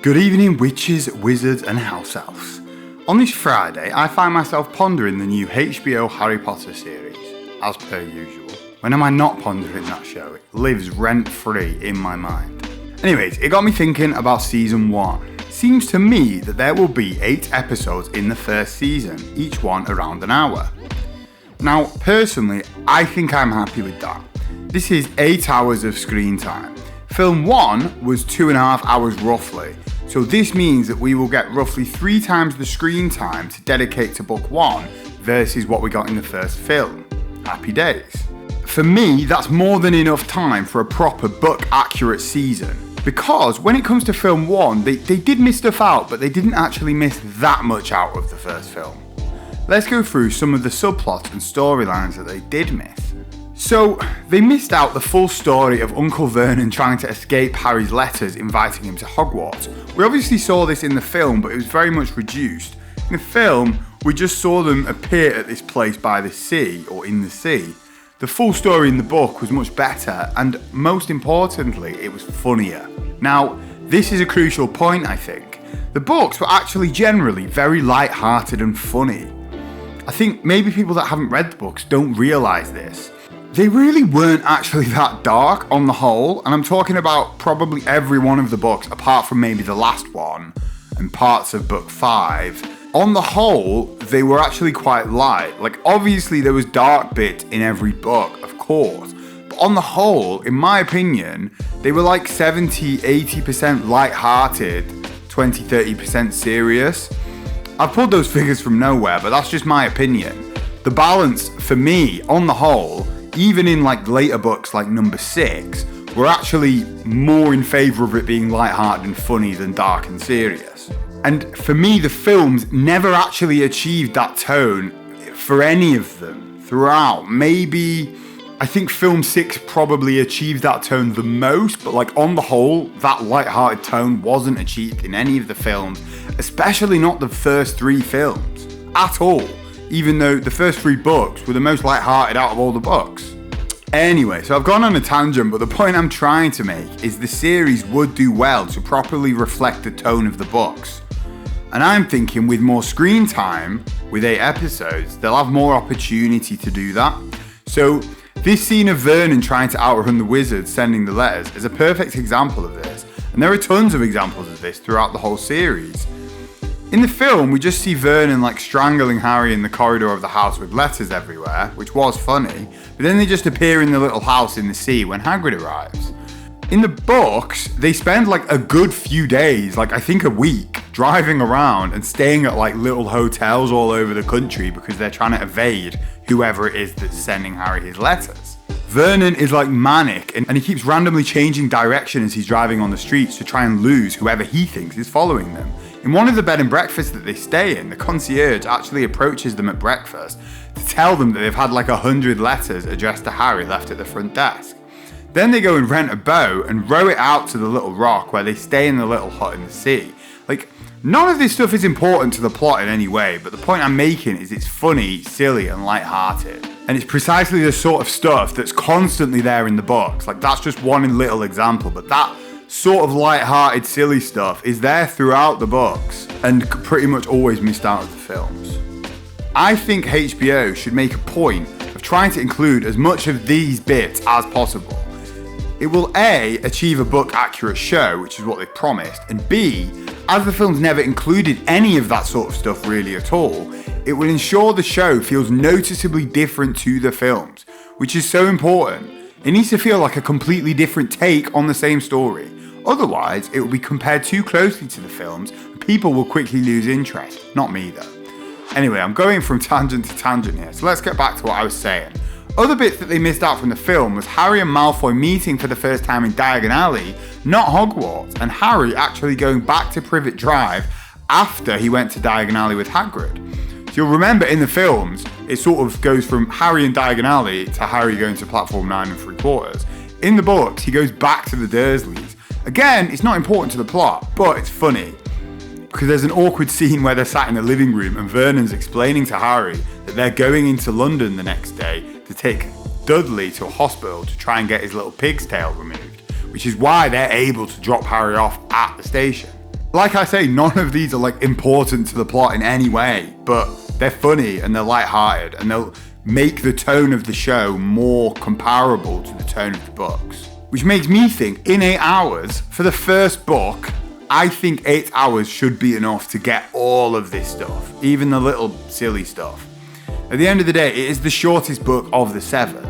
Good evening, witches, wizards, and house elves. On this Friday, I find myself pondering the new HBO Harry Potter series, as per usual. When am I not pondering that show? It lives rent-free in my mind. Anyways, it got me thinking about season 1. It seems to me that there will be 8 episodes in the first season, each one around an hour. Now, personally, I think I'm happy with that. This is 8 hours of screen time. Film 1 was 2.5 hours roughly, so this means that we will get roughly 3 times the screen time to dedicate to book 1 versus what we got in the first film. Happy days. For me, that's more than enough time for a proper book-accurate season. Because when it comes to film 1, they did miss stuff out, but they didn't actually miss that much out of the first film. Let's go through some of the subplots and storylines that they did miss. So, they missed out the full story of Uncle Vernon trying to escape Harry's letters inviting him to Hogwarts. We obviously saw this in the film, but it was very much reduced. In the film, we just saw them appear at this place by the sea, or in the sea. The full story in the book was much better, and most importantly, it was funnier. Now, this is a crucial point, I think. The books were actually generally very light-hearted and funny. I think maybe people that haven't read the books don't realise this. They really weren't actually that dark on the whole, and I'm talking about probably every one of the books apart from maybe the last one and parts of book 5. On the whole, they were actually quite light. Like, obviously there was dark bits in every book, of course, but on the whole, in my opinion, they were like 70-80% light-hearted, 20-30% serious. I've pulled those figures from nowhere, but that's just my opinion. The balance, for me, on the whole, even in like later books like number 6, were actually more in favour of it being light-hearted and funny than dark and serious. And for me, the films never actually achieved that tone for any of them throughout. Maybe, I think film 6 probably achieved that tone the most, but like on the whole, that light-hearted tone wasn't achieved in any of the films, especially not the first 3 films at all. Even though the first 3 books were the most light-hearted out of all the books. Anyway, so I've gone on a tangent, but the point I'm trying to make is the series would do well to properly reflect the tone of the books. And I'm thinking with more screen time, with 8 episodes, they'll have more opportunity to do that. So this scene of Vernon trying to outrun the wizards sending the letters is a perfect example of this. And there are tons of examples of this throughout the whole series. In the film, we just see Vernon like strangling Harry in the corridor of the house with letters everywhere, which was funny, but then they just appear in the little house in the sea when Hagrid arrives. In the books, they spend like a good few days, like I think a week, driving around and staying at like little hotels all over the country because they're trying to evade whoever it is that's sending Harry his letters. Vernon is like manic and he keeps randomly changing direction as he's driving on the streets to try and lose whoever he thinks is following them. In one of the bed and breakfasts that they stay in, the concierge actually approaches them at breakfast to tell them that they've had like 100 letters addressed to Harry left at the front desk. Then they go and rent a boat and row it out to the little rock where they stay in the little hut in the sea. Like, none of this stuff is important to the plot in any way, but the point I'm making is it's funny, silly, and light-hearted. And it's precisely the sort of stuff that's constantly there in the books. Like, that's just one little example, but that sort of light-hearted, silly stuff is there throughout the books and pretty much always missed out of the films. I think HBO should make a point of trying to include as much of these bits as possible. It will A, achieve a book-accurate show, which is what they've promised, and B, as the films never included any of that sort of stuff really at all, it will ensure the show feels noticeably different to the films, which is so important. It needs to feel like a completely different take on the same story. Otherwise, it will be compared too closely to the films and people will quickly lose interest. Not me though. Anyway, I'm going from tangent to tangent here, so let's get back to what I was saying. Other bits that they missed out from the film was Harry and Malfoy meeting for the first time in Diagon Alley, not Hogwarts, and Harry actually going back to Privet Drive after he went to Diagon Alley with Hagrid. So you'll remember in the films, it sort of goes from Harry in Diagon Alley to Harry going to platform 9 3/4. In the books, he goes back to the Dursleys. Again, it's not important to the plot, but it's funny. Because there's an awkward scene where they're sat in the living room and Vernon's explaining to Harry that they're going into London the next day to take Dudley to a hospital to try and get his little pig's tail removed, which is why they're able to drop Harry off at the station. Like I say, none of these are like important to the plot in any way, but they're funny and they're lighthearted and they'll make the tone of the show more comparable to the tone of the books. Which makes me think, in 8 hours, for the first book, I think 8 hours should be enough to get all of this stuff, even the little silly stuff. At the end of the day, it is the shortest book of the 7.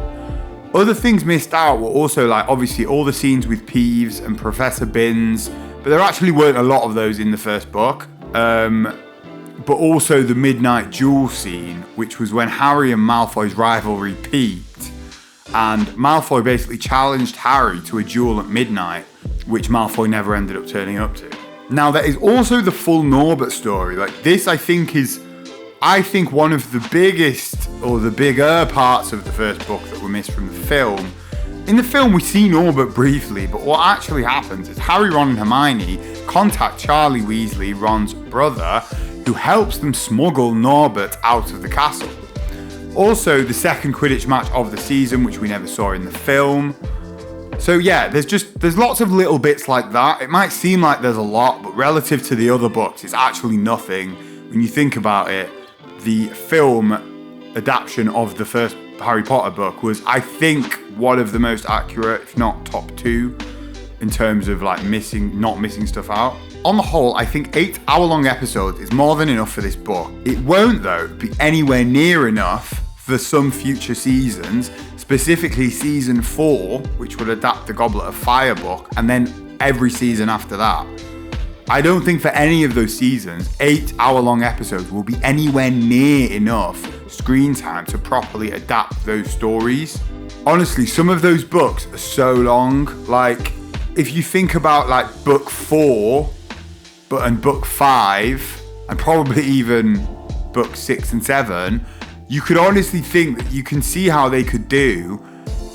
Other things missed out were also like, obviously, all the scenes with Peeves and Professor Binns, but there actually weren't a lot of those in the first book. But also the midnight duel scene, which was when Harry and Malfoy's rivalry peaked, and Malfoy basically challenged Harry to a duel at midnight, which Malfoy never ended up turning up to. Now, there is also the full Norbert story. Like, this, I think, is one of the biggest, or the bigger parts of the first book that were missed from the film. In the film, we see Norbert briefly, but what actually happens is Harry, Ron, and Hermione contact Charlie Weasley, Ron's brother, who helps them smuggle Norbert out of the castle. Also, the second Quidditch match of the season, which we never saw in the film. So yeah, there's lots of little bits like that. It might seem like there's a lot, but relative to the other books, it's actually nothing. When you think about it, the film adaptation of the first Harry Potter book was, I think, one of the most accurate, if not top 2, in terms of like not missing stuff out. On the whole, I think 8 hour-long episodes is more than enough for this book. It won't, though, be anywhere near enough for some future seasons, specifically season 4, which would adapt the Goblet of Fire book, and then every season after that. I don't think for any of those seasons, 8 hour-long episodes will be anywhere near enough screen time to properly adapt those stories. Honestly, some of those books are so long. Like, if you think about like book 4, and book 5, and probably even book 6 and 7, you could honestly think that you can see how they could do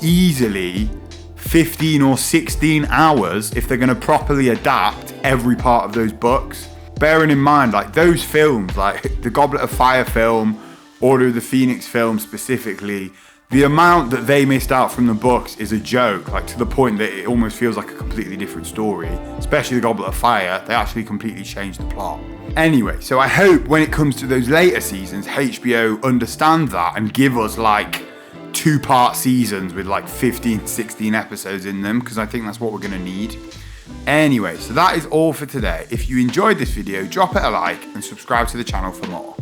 easily 15 or 16 hours if they're going to properly adapt every part of those books. Bearing in mind, like, those films, like the Goblet of Fire film, Order of the Phoenix film specifically, the amount that they missed out from the books is a joke, like to the point that it almost feels like a completely different story. Especially the Goblet of Fire, they actually completely changed the plot. Anyway, so I hope when it comes to those later seasons, HBO understand that and give us like 2-part seasons with like 15, 16 episodes in them, because I think that's what we're going to need. Anyway, so that is all for today. If you enjoyed this video, drop it a like and subscribe to the channel for more.